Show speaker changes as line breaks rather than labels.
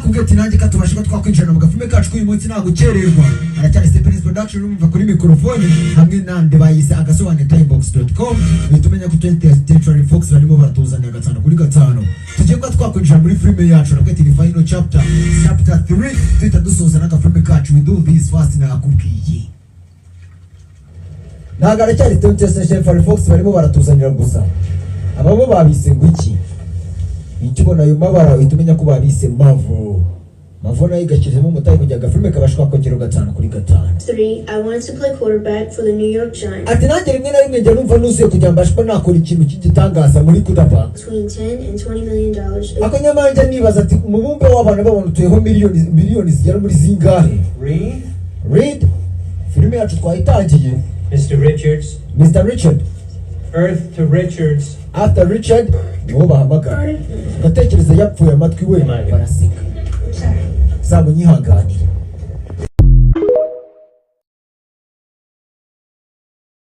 nakubwiye ati nanjye katubashe ko twakwinjirana mu gafilme kacu k'uyu munsi nta gukererwa. Aracyari Stephen's Production urumva kuri mikrofone hamwe nande bayise agasobanure timebox.com. Bitumenya ko 20th Fox barimo baratuzanira gatanu kuri gatanu. Tugiye kwa twakwinjira muri filme yacu nakubwiye ati ni final chapter 3 twita dusoza n'agafilme kacu we do this fast nakubwiye. Nagara cyari 20th Fox barimo baratuzanira gusa. Ababo babise ngwiki. Icyubona ayo mabara itumenya ko babise mavo. Mavo nayo igakiremo umutayi kujya gafilme kabashwa kongera gatanu kuri gatanu.
3 I want to play quarterback for the New York Giants.
Ati nanjye rimwe na rimwe njya numva nusuye kujya mbashwa nakora ikintu cy'igitangaza muri kudapa.
Between 10 and 20 million dollars.
Akanyamara njya nibaza ati umubumbe w'abantu babona tuyeho miliyoni zigera muri zingahe. Read filime yacu twayitangiye. Mr. Richard
Earth to Richards.
After Richard niho bahamagara. Gatekereza yapfuye amatwi we baraseka. Sabu nyihanganira.